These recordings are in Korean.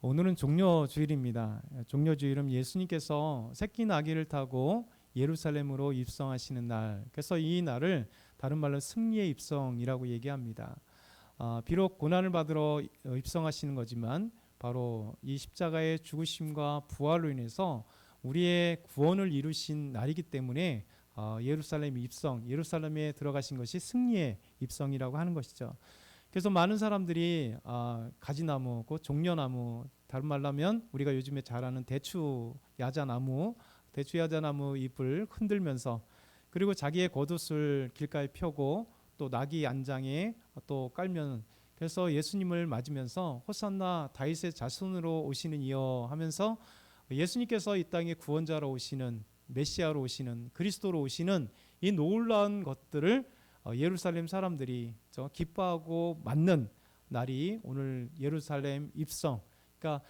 오늘은 종려주일입니다. 종려주일은 예수님께서 새끼 나귀를 타고 예루살렘으로 입성하시는 날. 그래서 이 날을 다른 말로 승리의 입성이라고 얘기합니다. 비록 고난을 받으러 입성하시는 거지만 바로 이 십자가의 죽으심과 부활로 인해서 우리의 구원을 이루신 날이기 때문에 예루살렘 입성, 예루살렘에 들어가신 것이 승리의 입성이라고 하는 것이죠. 그래서 많은 사람들이 가지나무, 그 종려나무, 다른 말로 하면 우리가 요즘에 잘 아는 대추 야자나무 잎을 흔들면서, 그리고 자기의 겉옷을 길가에 펴고 또 나귀 안장에 또 깔면, 그래서 예수님을 맞으면서 호산나 다윗의 자손으로 오시는 이여 하면서 예수님께서 이 땅에 구원자로 오시는, 메시아로 오시는, 그리스도로 오시는 이 놀라운 것들을 예루살렘 사람들이 기뻐하고 맞는 날이 오늘 예루살렘 입성. 그러니까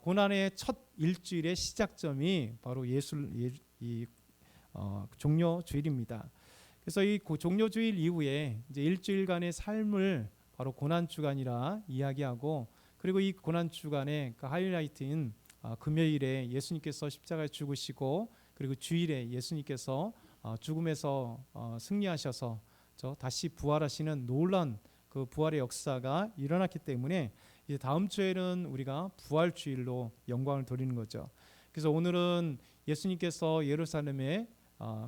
고난의 첫 일주일의 시작점이 바로 종려주일입니다. 그래서 이 종려주일 이후에 이제 일주일간의 삶을 바로 고난주간이라 이야기하고, 그리고 이 고난주간의 그 하이라이트인 금요일에 예수님께서 십자가에 죽으시고, 그리고 주일에 예수님께서 죽음에서 승리하셔서 다시 부활하시는 놀라운 그 부활의 역사가 일어났기 때문에 이제 다음 주에는 우리가 부활주일로 영광을 돌리는 거죠. 그래서 오늘은 예수님께서 예루살렘에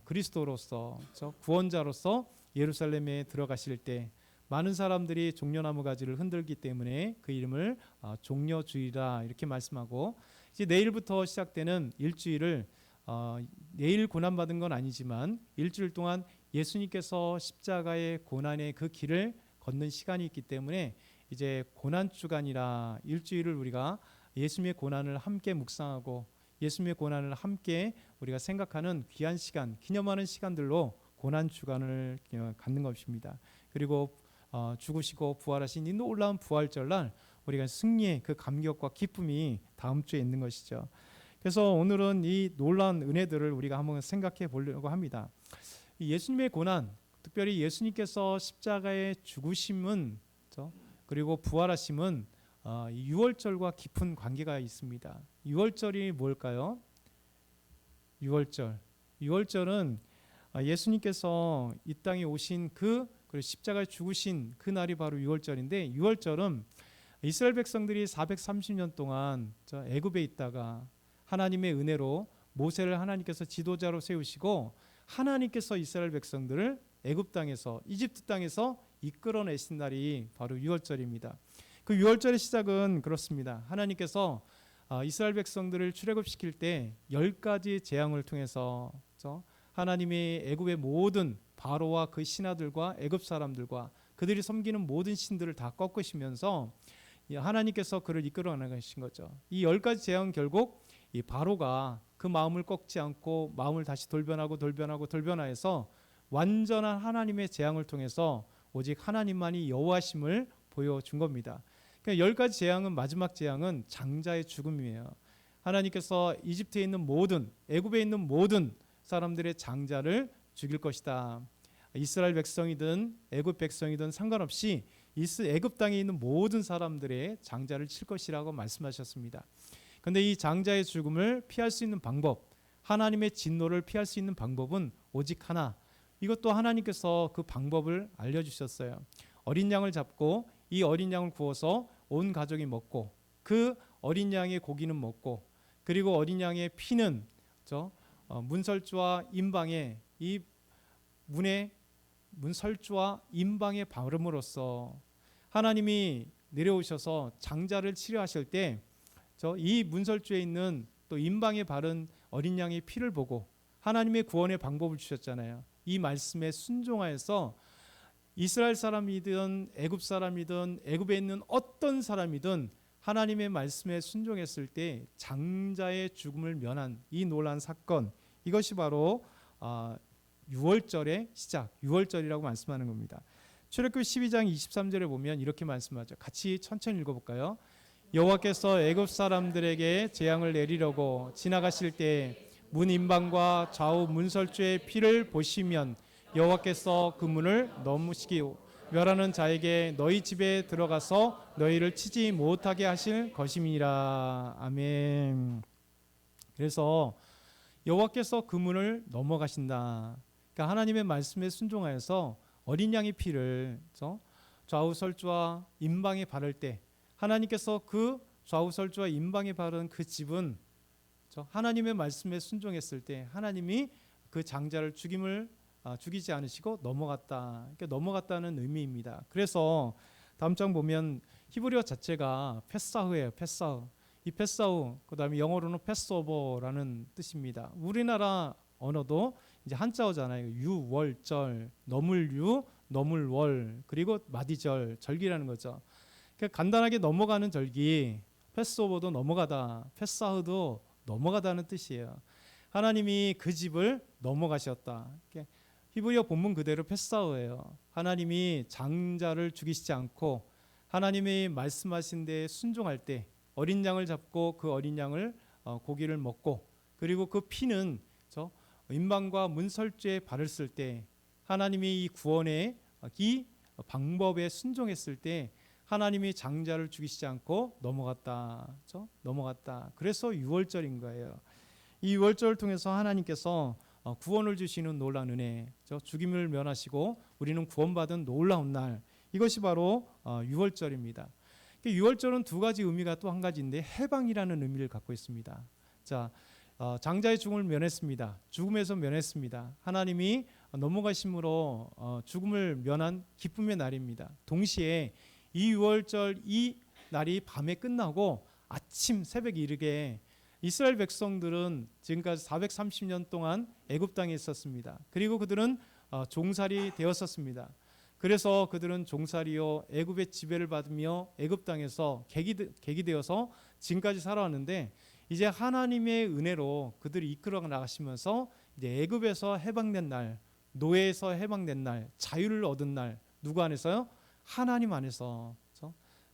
그리스도로서 구원자로서 예루살렘에 들어가실 때 많은 사람들이 종려나무 가지를 흔들기 때문에 그 이름을 종려주일이라 이렇게 말씀하고, 이제 내일부터 시작되는 일주일을 내일 고난받은 건 아니지만 일주일 동안 예수님께서 십자가의 고난의 그 길을 걷는 시간이 있기 때문에 이제 고난주간이라 일주일을 우리가 예수님의 고난을 함께 묵상하고 예수님의 고난을 함께 우리가 생각하는 귀한 시간, 기념하는 시간들로 고난주간을 갖는 것입니다. 그리고 죽으시고 부활하신 이 놀라운 부활절날 우리가 승리의 그 감격과 기쁨이 다음 주에 있는 것이죠. 그래서 오늘은 이 놀라운 은혜들을 우리가 한번 생각해 보려고 합니다. 예수님의 고난, 특별히 예수님께서 십자가의 죽으심은 그리고 부활하심은 유월절과 깊은 관계가 있습니다. 유월절이 뭘까요? 유월절은 예수님께서 이 땅에 오신 그리고 십자가에 죽으신 그 날이 바로 유월절인데, 유월절은 이스라엘 백성들이 430년 동안 애굽에 있다가 하나님의 은혜로 모세를 하나님께서 지도자로 세우시고 하나님께서 이스라엘 백성들을 애굽 땅에서, 이집트 땅에서 이끌어내신 날이 바로 유월절입니다. 그 유월절의 시작은 그렇습니다. 하나님께서 이스라엘 백성들을 출애굽시킬 때 10가지 재앙을 통해서 하나님이 애굽의 모든 바로와 그 신하들과 애굽 사람들과 그들이 섬기는 모든 신들을 다 꺾으시면서 하나님께서 그를 이끌어 나가신 거죠. 이 10가지 재앙은 결국 이 바로가 그 마음을 꺾지 않고 마음을 다시 돌변화해서 완전한 하나님의 재앙을 통해서 오직 하나님만이 여호와심을 보여준 겁니다. 그러니까 10가지 재앙은, 마지막 재앙은 장자의 죽음이에요. 하나님께서 이집트에 있는 모든, 애굽에 있는 모든 사람들의 장자를 죽일 것이다. 이스라엘 백성이든 애굽 백성이든 상관없이 애굽 땅에 있는 모든 사람들의 장자를 칠 것이라고 말씀하셨습니다. 그런데 이 장자의 죽음을 피할 수 있는 방법, 하나님의 진노를 피할 수 있는 방법은 오직 하나, 이것도 하나님께서 그 방법을 알려주셨어요. 어린 양을 잡고 이 어린 양을 구워서 온 가족이 먹고, 그 어린 양의 고기는 먹고, 그리고 어린 양의 피는 문설주와 임방에, 이 문에 문설주와 임방에 바름으로써 하나님이 내려오셔서 장자를 치료하실 때 이 문설주에 있는 또 임방에 바른 어린 양의 피를 보고 하나님의 구원의 방법을 주셨잖아요. 이 말씀에 순종하여서 이스라엘 사람이든 애굽 사람이든 애굽에 있는 어떤 사람이든 하나님의 말씀에 순종했을 때 장자의 죽음을 면한 이 놀라운 사건, 이것이 바로 유월절의 시작, 유월절이라고 말씀하는 겁니다. 출애굽기 12장 23절에 보면 이렇게 말씀하죠. 같이 천천히 읽어볼까요? 여호와께서 애굽 사람들에게 재앙을 내리려고 지나가실 때 문 임방과 좌우 문설주의 피를 보시면 여호와께서 그 문을 넘으시고 멸하는 자에게 너희 집에 들어가서 너희를 치지 못하게 하실 것임이라. 아멘. 그래서 여호와께서 그 문을 넘어가신다. 그러니까 하나님의 말씀에 순종하여서 어린 양의 피를 좌우설주와 임방에 바를 때, 하나님께서 그 좌우설주와 임방에 바른 그 집은 하나님의 말씀에 순종했을 때 하나님이 그 장자를 죽이지 않으시고 넘어갔다. 그러니까 넘어갔다는 의미입니다. 그래서 다음 장 보면 히브리어 자체가 페사흐예요. 페사흐. 이 페사흐, 그다음에 영어로는 패스오버라는 뜻입니다. 우리나라 언어도 이제 한자어잖아요. 유월절, 넘을유, 넘을월, 그리고 마디절, 절기라는 거죠. 그러니까 간단하게 넘어가는 절기, 패스오버도 넘어가다, 페사흐도 넘어가다는 뜻이에요. 하나님이 그 집을 넘어가셨다. 히브리어 본문 그대로 페사흐예요. 하나님이 장자를 죽이시지 않고 하나님이 말씀하신 데에 순종할 때 어린 양을 잡고 그 어린 양을 고기를 먹고, 그리고 그 피는 임방과 문설주에 바르실 때 하나님이 이 구원의 이 방법에 순종했을 때 하나님이 장자를 죽이시지 않고 넘어갔다. 넘어갔다. 그래서 유월절인 거예요. 이 유월절을 통해서 하나님께서 구원을 주시는 놀라운 은혜, 죽임을 면하시고 우리는 구원받은 놀라운 날, 이것이 바로 유월절입니다. 유월절은 두 가지 의미가 또 한 가지인데 해방이라는 의미를 갖고 있습니다. 자, 장자의 죽음을 면했습니다. 죽음에서 면했습니다. 하나님이 넘어가심으로 죽음을 면한 기쁨의 날입니다. 동시에 이 유월절 이 날이 밤에 끝나고 아침 새벽에 이르게 이스라엘 백성들은 지금까지 430년 동안 애굽 땅에 있었습니다. 그리고 그들은 종살이 되었었습니다. 그래서 그들은 종살이요 애굽의 지배를 받으며 애굽 땅에서 객이 되어서 지금까지 살아왔는데, 이제 하나님의 은혜로 그들이 이끌어 나가시면서 이제 애굽에서 해방된 날, 노예에서 해방된 날, 자유를 얻은 날, 누구 안에서요? 하나님 안에서.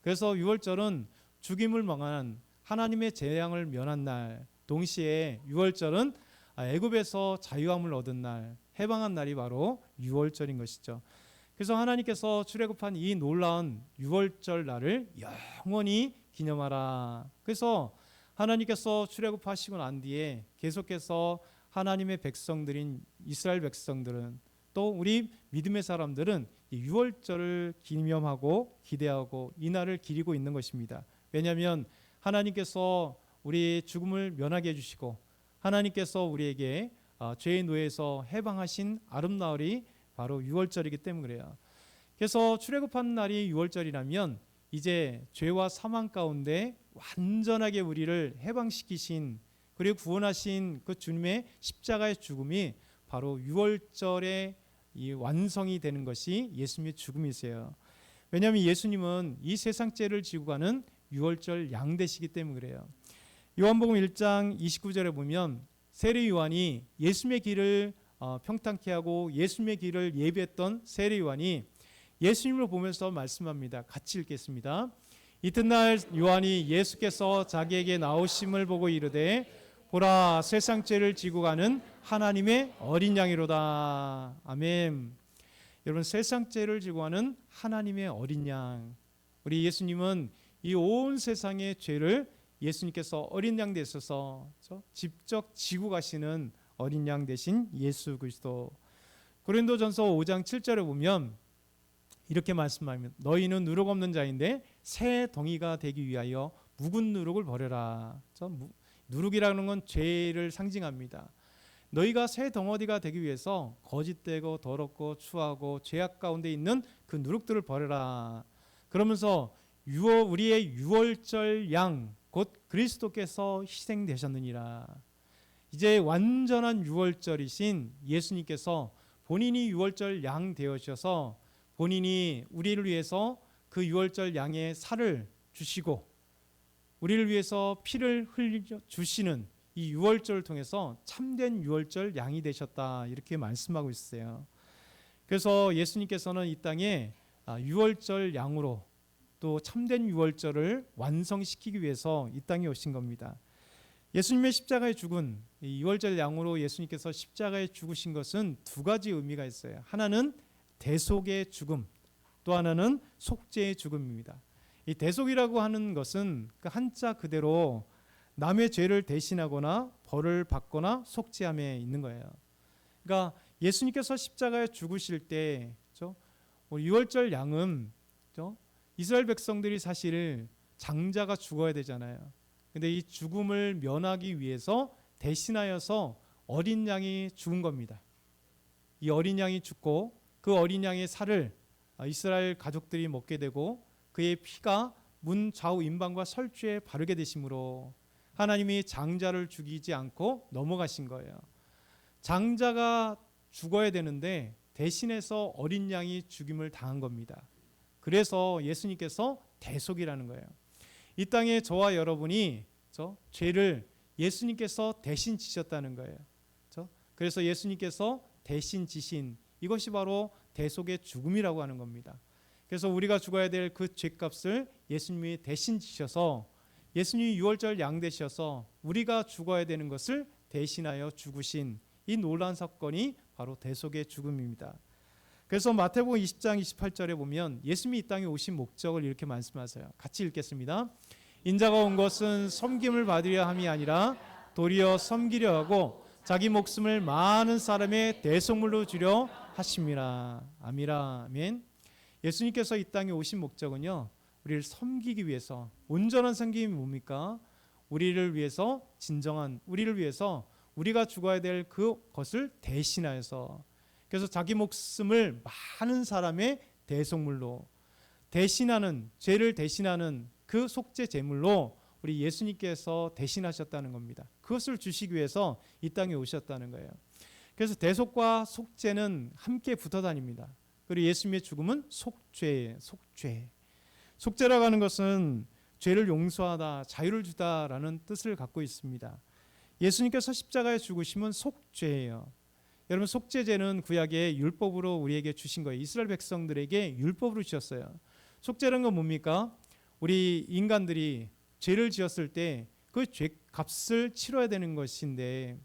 그래서 유월절은 죽임을 망한 하나님의 재앙을 면한 날, 동시에 유월절은 애굽에서 자유함을 얻은 날, 해방한 날이 바로 유월절인 것이죠. 그래서 하나님께서 출애굽한 이 놀라운 유월절 날을 영원히 기념하라. 그래서 하나님께서 출애굽하시고 난 뒤에 계속해서 하나님의 백성들인 이스라엘 백성들은, 또 우리 믿음의 사람들은 이 유월절을 기념하고 기대하고 이 날을 기리고 있는 것입니다. 왜냐하면 하나님께서 우리의 죽음을 면하게 해주시고 하나님께서 우리에게 죄의 노예에서 해방하신 아름다울이 바로 유월절이기 때문에 그래요. 그래서 출애굽한 날이 유월절이라면 이제 죄와 사망 가운데 완전하게 우리를 해방시키신, 그리고 구원하신 그 주님의 십자가의 죽음이 바로 유월절의 이 완성이 되는 것이 예수님의 죽음이세요. 왜냐하면 예수님은 이 세상 죄를 지고 가는 유월절 양 되시기 때문에 그래요. 요한복음 1장 29절에 보면 세례 요한이 예수님의 길을 평탄케 하고 예수님의 길을 예비했던 세례 요한이 예수님을 보면서 말씀합니다. 같이 읽겠습니다. 이튿날 요한이 예수께서 자기에게 나오심을 보고 이르되 보라, 세상 죄를 지고 가는 하나님의 어린 양이로다. 아멘. 여러분, 세상 죄를 지고 가는 하나님의 어린 양, 우리 예수님은 이 온 세상의 죄를 예수님께서 어린 양 되셔서 직접 지고 가시는 어린 양 되신 예수 그리스도. 고린도전서 5장 7절에 보면 이렇게 말씀합니다. 너희는 누룩 없는 자인데 새 덩이가 되기 위하여 묵은 누룩을 버려라. 누룩이라는 건 죄를 상징합니다. 너희가 새 덩어리가 되기 위해서 거짓되고 더럽고 추하고 죄악 가운데 있는 그 누룩들을 버려라. 그러면서 우리의 유월절 양 곧 그리스도께서 희생되셨느니라. 이제 완전한 유월절이신 예수님께서 본인이 유월절 양 되어셔서 본인이 우리를 위해서 그 유월절 양의 살을 주시고 우리를 위해서 피를 흘려 주시는 이 유월절을 통해서 참된 유월절 양이 되셨다, 이렇게 말씀하고 있어요. 그래서 예수님께서는 이 땅에 유월절 양으로 또 참된 유월절을 완성시키기 위해서 이 땅에 오신 겁니다. 예수님의 십자가에 죽은 이 유월절 양으로 예수님께서 십자가에 죽으신 것은 두 가지 의미가 있어요. 하나는 대속의 죽음, 또 하나는 속죄의 죽음입니다. 이 대속이라고 하는 것은 그 한자 그대로 남의 죄를 대신하거나 벌을 받거나 속죄함에 있는 거예요. 그러니까 예수님께서 십자가에 죽으실 때 유월절 양은 이스라엘 백성들이 사실 장자가 죽어야 되잖아요. 근데 이 죽음을 면하기 위해서 대신하여서 어린 양이 죽은 겁니다. 이 어린 양이 죽고 그 어린 양의 살을 이스라엘 가족들이 먹게 되고 그의 피가 문 좌우 임방과 설주에 바르게 되심으로 하나님이 장자를 죽이지 않고 넘어가신 거예요. 장자가 죽어야 되는데 대신해서 어린 양이 죽임을 당한 겁니다. 그래서 예수님께서 대속이라는 거예요. 이 땅에 저와 여러분이 죄를 예수님께서 대신 지셨다는 거예요. 그래서 예수님께서 대신 지신 이것이 바로 대속의 죽음이라고 하는 겁니다. 그래서 우리가 죽어야 될 그 죄값을 예수님이 대신 지셔서 예수님이 유월절 양 되셔서 우리가 죽어야 되는 것을 대신하여 죽으신 이 놀라운 사건이 바로 대속의 죽음입니다. 그래서 마태복음 20장 28절에 보면 예수님이 이 땅에 오신 목적을 이렇게 말씀하세요. 같이 읽겠습니다. 인자가 온 것은 섬김을 받으려 함이 아니라 도리어 섬기려 하고 자기 목숨을 많은 사람의 대속물로 주려 하심이라. 아멘. 예수님께서 이 땅에 오신 목적은요, 우리를 섬기기 위해서. 온전한 섬김이 뭡니까? 우리를 위해서, 진정한 우리를 위해서 우리가 죽어야 될 그것을 대신하여서, 그래서 자기 목숨을 많은 사람의 대속물로 대신하는, 죄를 대신하는 그 속죄 제물로 우리 예수님께서 대신하셨다는 겁니다. 그것을 주시기 위해서 이 땅에 오셨다는 거예요. 그래서 대속과 속죄는 함께 붙어 다닙니다. 그리고 예수님의 죽음은 속죄예요. 속죄. 속죄라고 하는 것은 죄를 용서하다, 자유를 주다라는 뜻을 갖고 있습니다. 예수님께서 십자가에 죽으심은 속죄예요. 여러분, 속죄제는 구약의 율법으로 우리에게 주신 거예요. 이스라엘 백성들에게 율법으로 주셨어요. 속죄라는 건 뭡니까? 우리 인간들이 죄를 지었을 때 그 죄값을 치러야 되는 것인데,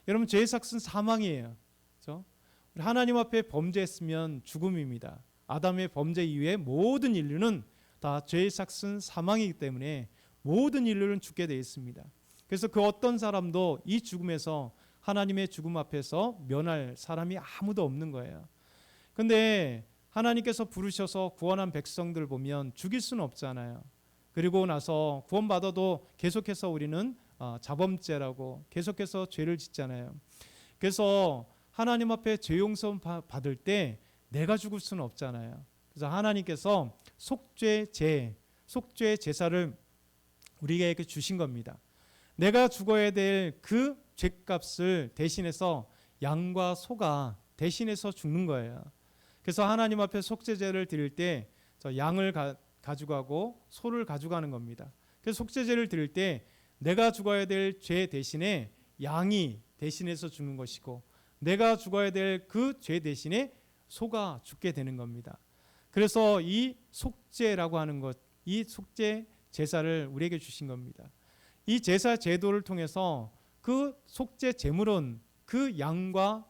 여러분, 죄의 삭은 사망이에요. 그렇죠? 하나님 앞에 범죄했으면 죽음입니다. 아담의 범죄 이후에 모든 인류는 다 죄의 삭은 사망이기 때문에 모든 인류는 죽게 되어 있습니다. 그래서 그 어떤 사람도 이 죽음에서, 하나님의 죽음 앞에서 면할 사람이 아무도 없는 거예요. 근데 하나님께서 부르셔서 구원한 백성들 보면 죽일 수는 없잖아요. 그리고 나서 구원받아도 계속해서 우리는 자범죄라고 계속해서 죄를 짓잖아요. 그래서 하나님 앞에 죄 용서 받을 때 내가 죽을 수는 없잖아요. 그래서 하나님께서 속죄 제사를 우리에게 주신 겁니다. 내가 죽어야 될 그 죄값을 대신해서 양과 소가 대신해서 죽는 거예요. 그래서 하나님 앞에 속죄제를 드릴 때 양을 가져가고 소를 가져가는 겁니다. 그래서 속죄제를 드릴 때 내가 죽어야 될 죄 대신에 양이 대신해서 죽는 것이고, 내가 죽어야 될 그 죄 대신에 소가 죽게 되는 겁니다. 그래서 이 속죄라고 하는 것, 이 속죄 제사를 우리에게 주신 겁니다. 이 제사 제도를 통해서 그 속죄 제물은 그 양과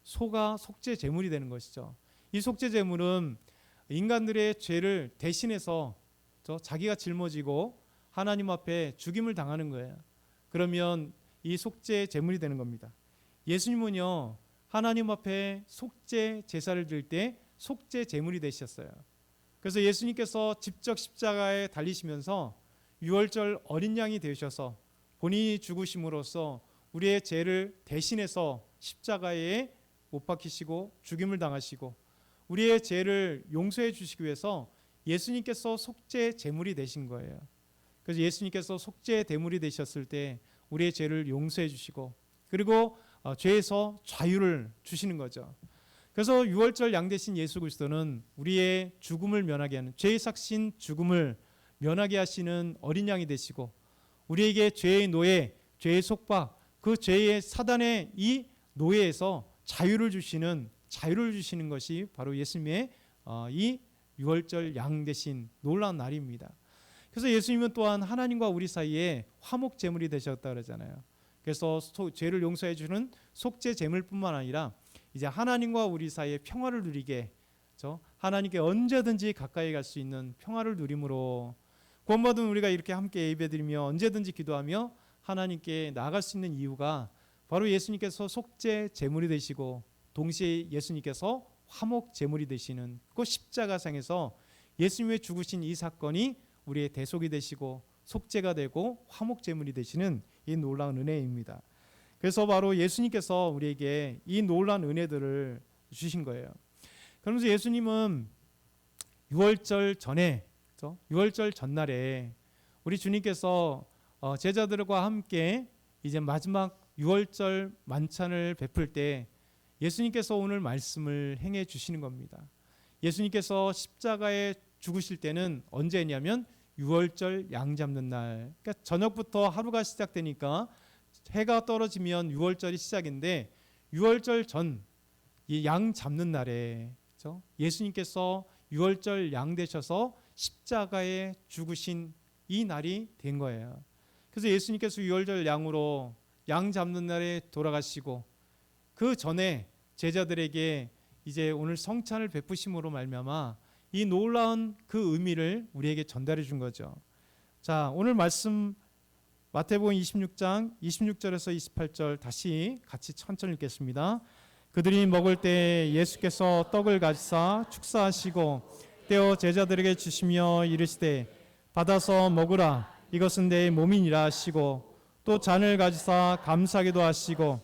소가 속죄 제물이 되는 것이죠. 이 속죄 제물은 인간들의 죄를 대신해서 자기가 짊어지고 하나님 앞에 죽임을 당하는 거예요. 그러면 이 속죄 제물이 되는 겁니다. 예수님은요, 하나님 앞에 속죄 제사를 드릴 때 속죄 제물이 되셨어요. 그래서 예수님께서 직접 십자가에 달리시면서 유월절 어린 양이 되셔서 본인이 죽으심으로써 우리의 죄를 대신해서 십자가에 못 박히시고 죽임을 당하시고 우리의 죄를 용서해 주시기 위해서 예수님께서 속죄 제물이 되신 거예요. 그래서 예수님께서 속죄 제물이 되셨을 때 우리의 죄를 용서해 주시고, 그리고 죄에서 자유를 주시는 거죠. 그래서 유월절 양 되신 예수 그리스도는 우리의 죽음을 면하게 하는, 죄의 삭신 죽음을 면하게 하시는 어린 양이 되시고, 우리에게 죄의 노예, 죄의 속박, 그 죄의 사단의 이 노예에서 자유를 주시는 것이 바로 예수님의 이 유월절 양 되신 놀라운 날입니다. 그래서 예수님은 또한 하나님과 우리 사이에 화목 제물이 되셨다 그러잖아요. 그래서 죄를 용서해 주는 속죄 제물뿐만 아니라 이제 하나님과 우리 사이에 평화를 누리게, 하나님께 언제든지 가까이 갈 수 있는 평화를 누림으로 구원받은 우리가 이렇게 함께 예배드리며 언제든지 기도하며 하나님께 나아갈 수 있는 이유가 바로 예수님께서 속죄 제물이 되시고 동시에 예수님께서 화목 제물이 되시는 그 십자가상에서 예수님의 죽으신 이 사건이 우리의 대속이 되시고 속죄가 되고 화목 제물이 되시는 이 놀라운 은혜입니다. 그래서 바로 예수님께서 우리에게 이 놀라운 은혜들을 주신 거예요. 그러면서 예수님은 유월절 전에, 유월절 전날에 우리 주님께서 제자들과 함께 이제 마지막 유월절 만찬을 베풀 때 예수님께서 오늘 말씀을 행해 주시는 겁니다. 예수님께서 십자가에 죽으실 때는 언제냐면 유월절 양 잡는 날, 그러니까 저녁부터 하루가 시작되니까 해가 떨어지면 유월절이 시작인데 유월절 전 이 양 잡는 날에 예수님께서 유월절 양 되셔서 십자가에 죽으신 이 날이 된 거예요. 그래서 예수님께서 유월절 양으로 양 잡는 날에 돌아가시고 그 전에 제자들에게 이제 오늘 성찬을 베푸심으로 말미암아 이 놀라운 그 의미를 우리에게 전달해 준 거죠. 자, 오늘 말씀 마태복음 26장 26절에서 28절 다시 같이 천천히 읽겠습니다. 그들이 먹을 때 예수께서 떡을 가지사 축사하시고 떼어 제자들에게 주시며 이르시되 받아서 먹으라 이것은 내 몸이니라 하시고 또 잔을 가지사 감사하기도 하시고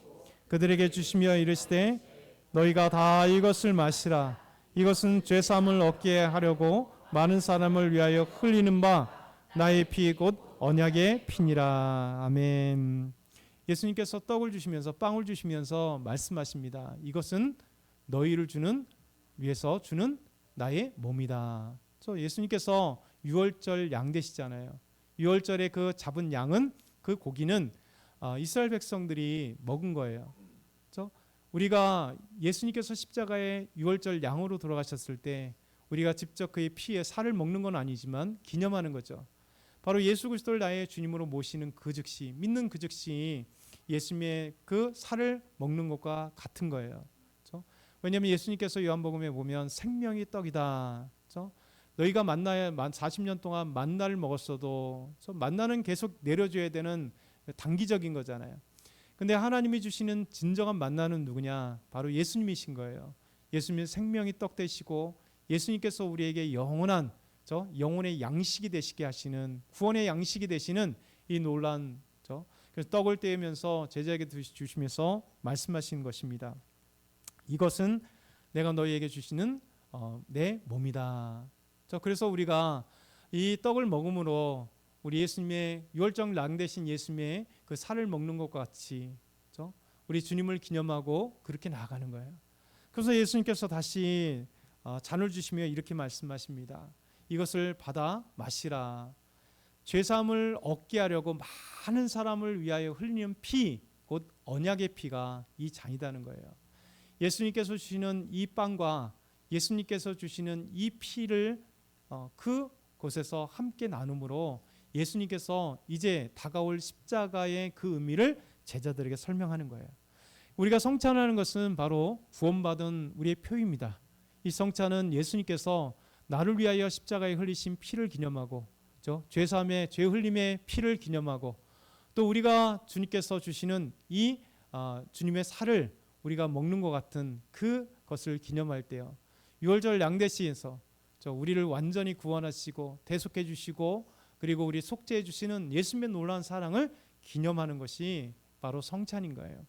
그들에게 주시며 이르시되 너희가 다 이것을 마시라 이것은 죄사함을 얻게 하려고 많은 사람을 위하여 흘리는 바 나의 피 곧 언약의 피니라. 아멘. 예수님께서 떡을 주시면서 빵을 주시면서 말씀하십니다. 이것은 너희를 위해서 주는 나의 몸이다. 예수님께서 유월절 양 되시잖아요. 유월절에 그 잡은 양은 그 고기는 이스라엘 백성들이 먹은 거예요. 우리가 예수님께서 십자가에 유월절 양으로 돌아가셨을 때 우리가 직접 그의 피에 살을 먹는 건 아니지만 기념하는 거죠. 바로 예수 그리스도를 나의 주님으로 모시는 그 즉시, 믿는 그 즉시 예수님의 그 살을 먹는 것과 같은 거예요. 왜냐하면 예수님께서 요한복음에 보면 생명이 떡이다. 너희가 만나야 40년 동안 만나를 먹었어도 만나는 계속 내려줘야 되는 단기적인 거잖아요. 근데 하나님이 주시는 진정한 만나는 누구냐? 바로 예수님이신 거예요. 예수님의 생명이 떡 되시고 예수님께서 우리에게 영원한 영혼의 양식이 되시게 하시는 구원의 양식이 되시는 이 놀라운 그래서 떡을 떼면서 제자에게 주시면서 말씀하시는 것입니다. 이것은 내가 너희에게 주시는 내 몸이다. 그래서 우리가 이 떡을 먹음으로 우리 예수님의 유월절 양 되신 예수님의 그 살을 먹는 것과 같이 우리 주님을 기념하고 그렇게 나아가는 거예요. 그래서 예수님께서 다시 잔을 주시며 이렇게 말씀하십니다. 이것을 받아 마시라. 죄사함을 얻게 하려고 많은 사람을 위하여 흘리는 피, 곧 언약의 피가 이 잔이라는 거예요. 예수님께서 주시는 이 빵과 예수님께서 주시는 이 피를 그곳에서 함께 나눔으로 예수님께서 이제 다가올 십자가의 그 의미를 제자들에게 설명하는 거예요. 우리가 성찬하는 것은 바로 구원받은 우리의 표입니다. 이 성찬은 예수님께서 나를 위하여 십자가에 흘리신 피를 기념하고 죄사함의 죄 흘림의 피를 기념하고 또 우리가 주님께서 주시는 이 주님의 살을 우리가 먹는 것 같은 그것을 기념할 때요. 유월절 양대시에서 우리를 완전히 구원하시고 대속해 주시고 그리고 우리 속죄해 주시는 예수님의 놀라운 사랑을 기념하는 것이 바로 성찬인 거예요.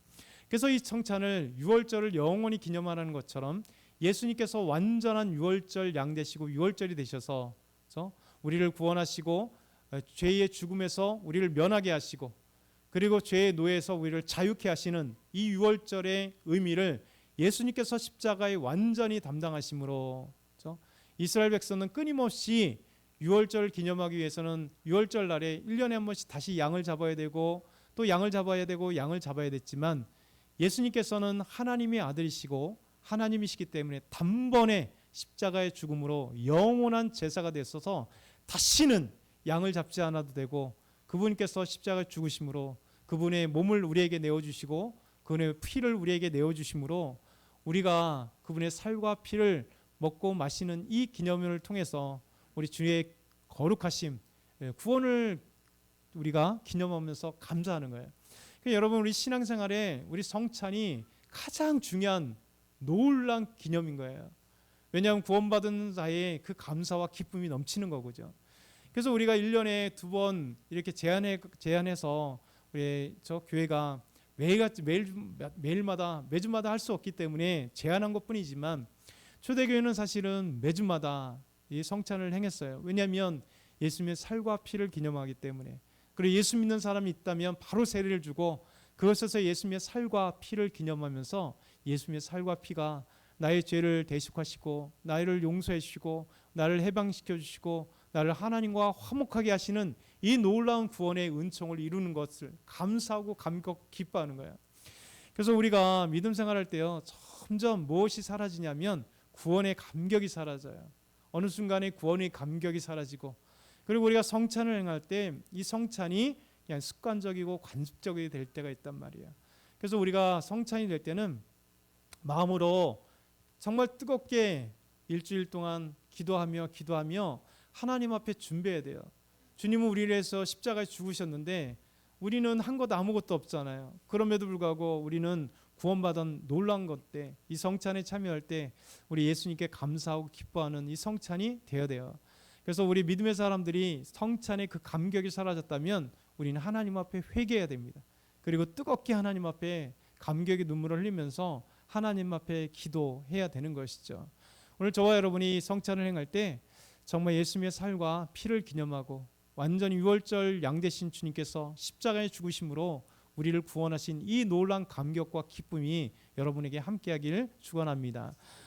그래서 이 성찬을 유월절을 영원히 기념하는 것처럼 예수님께서 완전한 유월절 양 되시고 유월절이 되셔서 우리를 구원하시고 죄의 죽음에서 우리를 면하게 하시고 그리고 죄의 노예에서 우리를 자유케 하시는 이 유월절의 의미를 예수님께서 십자가에 완전히 담당하심으로 이스라엘 백성은 끊임없이 유월절을 기념하기 위해서는 유월절 날에 1년에 한 번씩 다시 양을 잡아야 되고 또 양을 잡아야 되고 양을 잡아야 됐지만 예수님께서는 하나님의 아들이시고 하나님이시기 때문에 단번에 십자가의 죽음으로 영원한 제사가 되셔서 다시는 양을 잡지 않아도 되고 그분께서 십자가에 죽으심으로 그분의 몸을 우리에게 내어주시고 그분의 피를 우리에게 내어주심으로 우리가 그분의 살과 피를 먹고 마시는 이 기념일을 통해서 우리 주의 거룩하심, 구원을 우리가 기념하면서 감사하는 거예요. 그러니까 여러분, 우리 신앙생활에 우리 성찬이 가장 중요한 놀라운 기념인 거예요. 왜냐하면 구원받은 자의 그 감사와 기쁨이 넘치는 거죠. 그래서 우리가 1년에 2번 이렇게 제한해서 우리 저 교회가 매일마다 매주마다 할 수 없기 때문에 제한한 것뿐이지만, 초대교회는 사실은 매주마다 이 성찬을 행했어요. 왜냐하면 예수님의 살과 피를 기념하기 때문에. 그리고 예수 믿는 사람이 있다면 바로 세례를 주고 그것에서 예수님의 살과 피를 기념하면서 예수님의 살과 피가 나의 죄를 대속하시고 나를 용서해 주시고 나를 해방시켜 주시고 나를 하나님과 화목하게 하시는 이 놀라운 구원의 은총을 이루는 것을 감사하고 기뻐하는 거예요. 그래서 우리가 믿음 생활할 때요, 점점 무엇이 사라지냐면 구원의 감격이 사라져요. 어느 순간에 구원의 감격이 사라지고, 그리고 우리가 성찬을 행할 때 이 성찬이 그냥 습관적이고 관습적이 될 때가 있단 말이에요. 그래서 우리가 성찬이 될 때는 마음으로 정말 뜨겁게 일주일 동안 기도하며 하나님 앞에 준비해야 돼요. 주님은 우리를 위해서 십자가에 죽으셨는데 우리는 한 것 아무것도 없잖아요. 그럼에도 불구하고 우리는 구원받은 놀라운 것 때, 이 성찬에 참여할 때 우리 예수님께 감사하고 기뻐하는 이 성찬이 되어야 돼요. 그래서 우리 믿음의 사람들이 성찬의 그 감격이 사라졌다면 우리는 하나님 앞에 회개해야 됩니다. 그리고 뜨겁게 하나님 앞에 감격의 눈물을 흘리면서 하나님 앞에 기도해야 되는 것이죠. 오늘 저와 여러분이 성찬을 행할 때 정말 예수님의 살과 피를 기념하고 완전히 유월절 양 되신 주님께서 십자가의 죽으심으로 우리를 구원하신 이 놀라운 감격과 기쁨이 여러분에게 함께하기를 축원합니다.